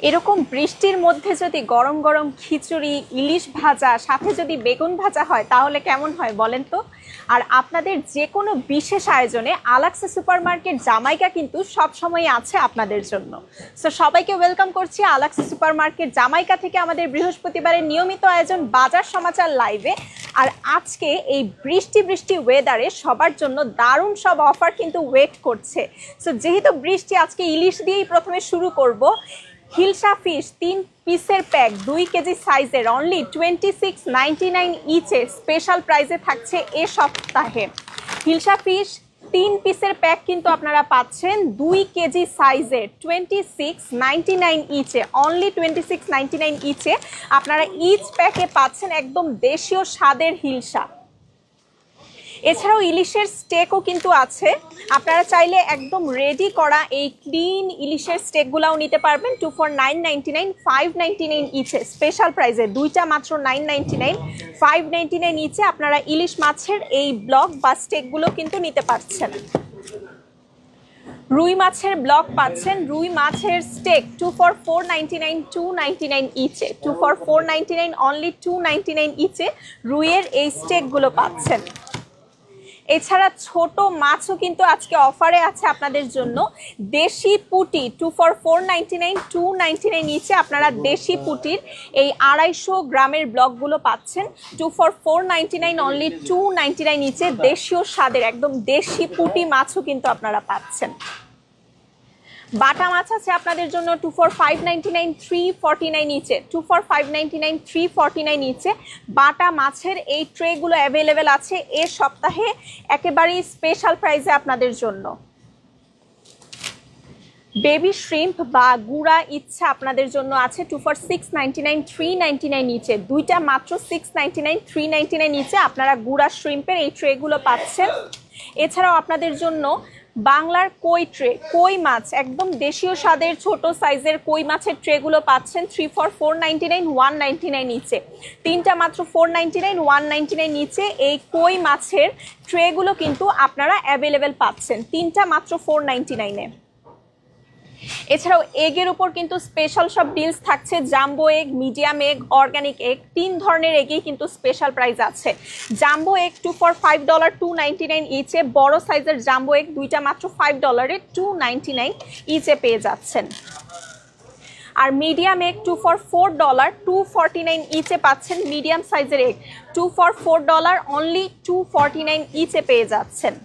এরকম বৃষ্টির মধ্যে যদি গরম গরম খিচুড়ি, ইলিশ ভাজা, সাথে যদি বেগুন ভাজা হয় তাহলে কেমন হয় বলেন তো। আর আপনাদের যে কোনো বিশেষ আয়োজনে আলাক্সা সুপারমার্কেট জামাইকা কিন্তু সবসময় আছে আপনাদের জন্য। সো সবাইকে ওয়েলকাম করছি আলাক্সা সুপারমার্কেট জামাইকা থেকে আমাদের বৃহস্পতিবারের নিয়মিত আয়োজন বাজার সমাচার লাইভে। আর আজকে এই বৃষ্টি ওয়েদারে সবার জন্য দারুণ সব অফার কিন্তু ওয়েট করছে। সো যেহেতু বৃষ্টি, আজকে ইলিশ দিয়েই প্রথমে শুরু করব। হিলসা ফিশ 3 পিসের প্যাক 2 কেজি সাইজের অনলি 26.99 ইচে স্পেশাল প্রাইসে থাকছে এ সপ্তাহে। হিলসা ফিশ 3 পিসের প্যাক কিন্তু আপনারা পাচ্ছেন 2 কেজি সাইজের 26.99 ইচে, অনলি 26.99 ইচে আপনারা ইচ প্যাকে পাচ্ছেন একদম দেশীয় স্বাদের হিলসা। এছাড়াও ইলিশের স্টেকও কিন্তু আছে, আপনারা চাইলে একদম রেডি করা এই ক্লিন ইলিশের স্টেকগুলাও নিতে পারবেন 2 for 999, 599 ইচে স্পেশাল প্রাইসে, দুইটা মাত্র 999, 599 ইচে আপনারা ইলিশ মাছের এই ব্লক বা স্টেকগুলো কিন্তু নিতে পারছেন। রুই মাছের ব্লক পাচ্ছেন, রুই মাছের স্টেক 2 for 499, 299 ইচে, 2 for 499, অনলি 299 ইচে রুইয়ের এই স্টেকগুলো পাচ্ছেন। এছাড়া ছোট মাছও কিন্তু আজকে অফারে আছে আপনাদের জন্য। দেশি পুঁটি 2 for 499, 299 ইচে আপনারা দেশি পুঁটির এই 250 গ্রামের ব্লকগুলো পাচ্ছেন 2 for 499, অনলি 299 ইচে দেশীয় স্বাদের একদম দেশি পুঁটি মাছও কিন্তু আপনারা পাচ্ছেন। বাটা মাছ আছে আপনাদের জন্য 2 for 599, 349 ইচে, 2 for 599, 349 ইচে বাটা মাছের এই ট্রেগুলো অ্যাভেলেবেল আছে এ সপ্তাহে একেবারেই স্পেশাল প্রাইসে আপনাদের জন্য। বেবি শ্রিম্প বা গুড়া ইচ্ছা আপনাদের জন্য আছে 2 for 699, 399 ইচে, দুইটা মাত্র 699, 399 ইচে আপনারা গুড়া শ্রিম্পের এই ট্রেগুলো পাচ্ছেন। এছাড়াও আপনাদের জন্য বাংলার কই ট্রে, কই মাছ একদম দেশীয় স্বাদের ছোট সাইজের কই মাছের ট্রেগুলো পাচ্ছেন 3 for 499, 199 ইচে, তিনটা মাত্র 499, 199 ইচে এই কই মাছের ট্রেগুলো কিন্তু আপনারা অ্যাভেলেবেল পাচ্ছেন তিনটা মাত্র 499 এ। এছাড়াও এগের উপর কিন্তু স্পেশাল সব ডিলস থাকছে, jumbo egg, medium egg, organic egg, 3 ধরনের এগেই কিন্তু স্পেশাল প্রাইস আছে। জাম্বো এগ 2 for $5, 299 ইচে, বড় সাইজের জাম্বো এগ দুইটা মাত্র $5 299 ইচে পেয়ে যাচ্ছেন। আর মিডিয়াম এগ 2 for $4, 249 ইচে পাচ্ছেন মিডিয়াম সাইজের এগ 2 for $4, অনলি 249 ইচে পেয়ে যাচ্ছেন।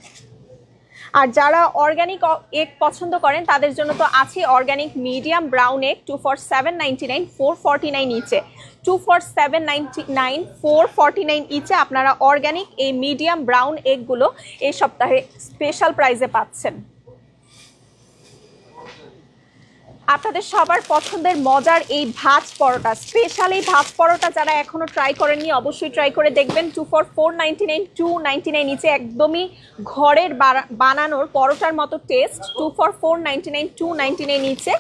আর যারা অর্গানিক এগ পছন্দ করেন তাদের জন্য তো আছে organic medium brown egg 2 for 799, 449 ইচে, 2 for 799, 449 ইচে আপনারা অর্গানিক এই মিডিয়াম ব্রাউন এগগুলো এই সপ্তাহে স্পেশাল প্রাইসে পাচ্ছেন। আপনাদের সবার পছন্দের মজার এই ভাজ পরোটা, স্পেশাল এই ভাজ পরোটা যারা এখনো ট্রাই করেননি অবশ্যই ট্রাই করে দেখবেন 2 for 499, 299 নিচে একদমই ঘরের বানানোর পরোটার মতো টেস্ট 2 for 499, 299 নিচে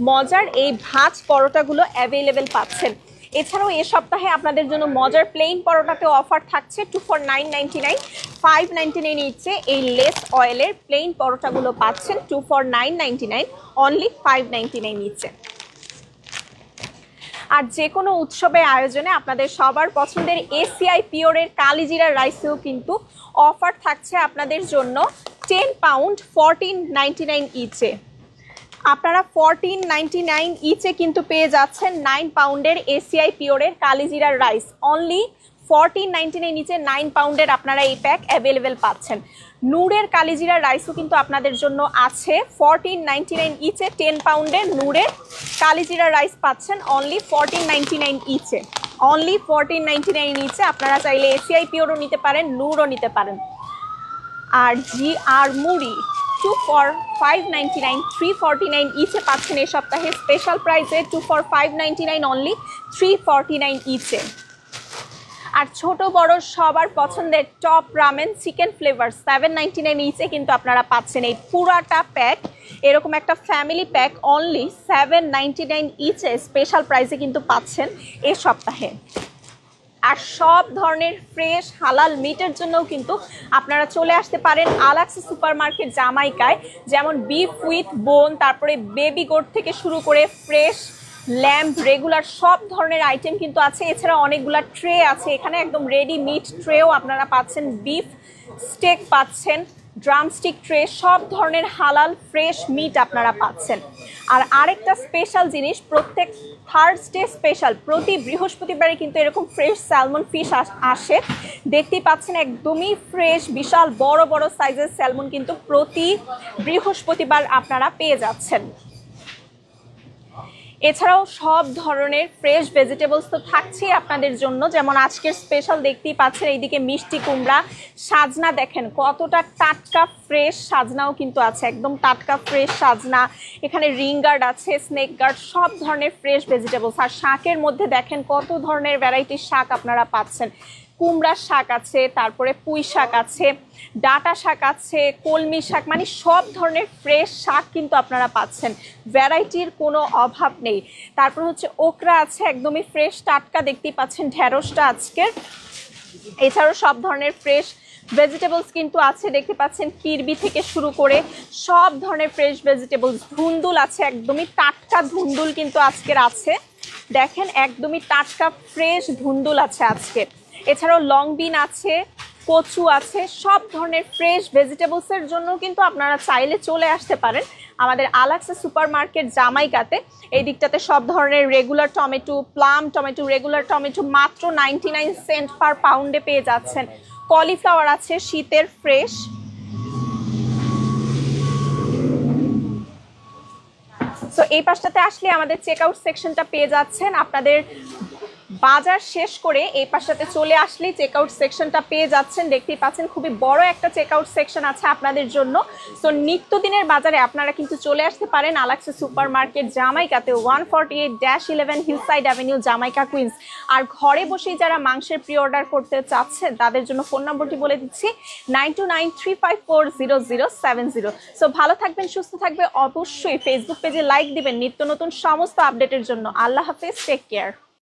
মজার এই ভাজ পরোটাগুলো অ্যাভেলেবেল পাচ্ছেন। এছাড়াও এ সপ্তাহে আপনাদের জন্য মজার প্লেন পরোটাতে অফার থাকছে 2 for 999, 599 নিচে এই লেস অয়েলের প্লেন পরোটাগুলো পাচ্ছেন 2 for 999, অনলি 599 নিচে। আর যে কোনো উৎসবের আয়োজনে আপনাদের সবার পছন্দের এসিআই পিওরের কালিজিরা রাইসেও কিন্তু অফার থাকছে আপনাদের জন্য 10 পাউন্ড 1499 ইচে, আপনারা 1499 ইচে কিন্তু পেয়ে যাচ্ছেন 9 পাউন্ডের এসিআই পিওরের কালিজিরার রাইস, অনলি 1499 নিচে 9 পাউন্ডের আপনারা এই প্যাক অ্যাভেলেবেল পাচ্ছেন। নূরের কালিজিরার রাইসও কিন্তু আপনাদের জন্য আছে 1499 ইচে, 10 পাউন্ডের নূরের কালিজিরা রাইস পাচ্ছেন অনলি 1499 ইচে, অনলি 1499 ইচে আপনারা চাইলে এসিআই পিওরও নিতে পারেন, নূরও নিতে পারেন। আর আর মুড়ি 2 for 599, 349 ইচে পাচ্ছেন এই সপ্তাহে স্পেশাল প্রাইসে 2 for 599, অনলি 349 ইচে। আর ছোট বড় সবার পছন্দের টপ রামেন চিকেন ফ্লেভার 799 ইচে কিন্তু আপনারা পাচ্ছেন এই পুরাটা প্যাক, এরকম একটা ফ্যামিলি প্যাক অনলি 799 ইচে স্পেশাল প্রাইসে কিন্তু পাচ্ছেন এই সপ্তাহে। আর সব ধরনের ফ্রেশ হালাল মিটের জন্যও কিন্তু আপনারা চলে আসতে পারেন আলাক্সা সুপারমার্কেট জামাইকায়, যেমন বিফ উইথ বোন, তারপরে বেবি গোট থেকে শুরু করে ফ্রেশ ল্যাম্প, রেগুলার সব ধরনের আইটেম কিন্তু আছে। এছাড়া অনেকগুলা ট্রে আছে এখানে, একদম রেডি মিট ট্রেও আপনারা পাচ্ছেন, বিফ স্টেক পাচ্ছেন, ড্রামস্টিক ট্রে, সব ধরনের হালাল ফ্রেশ মিট আপনারা পাচ্ছেন। আর আরেকটা স্পেশাল জিনিস, প্রত্যেক থার্সডে স্পেশাল, প্রতি বৃহস্পতিবারে কিন্তু এরকম ফ্রেশ স্যালমন ফিশ আসে। দেখতেই পাচ্ছেন একদমই ফ্রেশ, বিশাল বড় বড় সাইজের স্যালমন কিন্তু প্রতি বৃহস্পতিবার আপনারা পেয়ে যাচ্ছেন। এছাড়াও সব ধরনের ফ্রেশ ভেজিটেবলস তো থাকছেই আপনাদের জন্য, যেমন আজকের স্পেশাল দেখতেই পাচ্ছেন এইদিকে মিষ্টি কুমড়া, সাজনা দেখেন কতটা টাটকা ফ্রেশ সাজনাও কিন্তু আছে, একদম টাটকা ফ্রেশ সাজনা। এখানে রিং গার্ড আছে, স্নেক গার্ড, সব ধরনের ফ্রেশ ভেজিটেবলস। আর শাকের মধ্যে দেখেন কত ধরনের ভ্যারাইটির শাক আপনারা পাচ্ছেন। কুমড়ার শাক আছে, তারপরে পুঁই শাক আছে, ডাঁটা শাক আছে, কলমি শাক, মানে সব ধরনের ফ্রেশ শাক কিন্তু আপনারা পাচ্ছেন, ভ্যারাইটির কোনো অভাব নেই। তারপর হচ্ছে ওকরা আছে, একদমই ফ্রেশ টাটকা, দেখতেই পাচ্ছেন ঢেঁড়সটা আজকের। এছাড়াও সব ধরনের ফ্রেশ ভেজিটেবলস কিন্তু আছে, দেখতে পাচ্ছেন কিরবি থেকে শুরু করে সব ধরনের ফ্রেশ ভেজিটেবলস। ধুন্দুল আছে, একদমই টাটকা ধুন্দুল কিন্তু আজকের আছে, দেখেন একদমই টাটকা ফ্রেশ ধুন্দুল আছে আজকে। এছাড়াও লং বিন আছে, কচু আছে, সব ধরনের ফ্রেশ ভেজিটেবলসের জন্য কিন্তু আপনারা চাইলে চলে আসতে পারেন আমাদের আলাক্সা সুপার মার্কেট জামাইকাতে। এই দিকটাতে সব ধরনের regular tomato, plum tomato, regular tomato মাত্র 99 সেন্ট পার পাউন্ডে পেয়ে যাচ্ছেন। কলিফ্লাওয়ার আছে শীতের ফ্রেশ। সো এই পাশটাতে আসলে আমাদের চেক আউট সেকশনটা পেয়ে যাচ্ছেন। আপনাদের বাজার শেষ করে এই পাশটাতে চলে আসলেই চেক আউট সেকশনটা পেয়ে যাচ্ছেন। দেখতেই পাচ্ছেন খুবই বড় একটা চেক আউট সেকশন আছে আপনাদের জন্য। সো নিত্যদিনের বাজারে আপনারা কিন্তু চলে আসতে পারেন আলাক্সা সুপার মার্কেট জামাইকাতে, 148-11 হিলসাইড অ্যাভিনিউ, জামাইকা কুইন্স। আর ঘরে বসেই যারা মাংসের প্রি অর্ডার করতে চাচ্ছেন তাদের জন্য ফোন নম্বরটি বলে দিচ্ছি, 9293540070। সো ভালো থাকবেন, সুস্থ থাকবে, অবশ্যই ফেসবুক পেজে লাইক দিবেন নিত্য নতুন সমস্ত আপডেটের জন্য। আল্লাহ হাফেজ, টেক কেয়ার।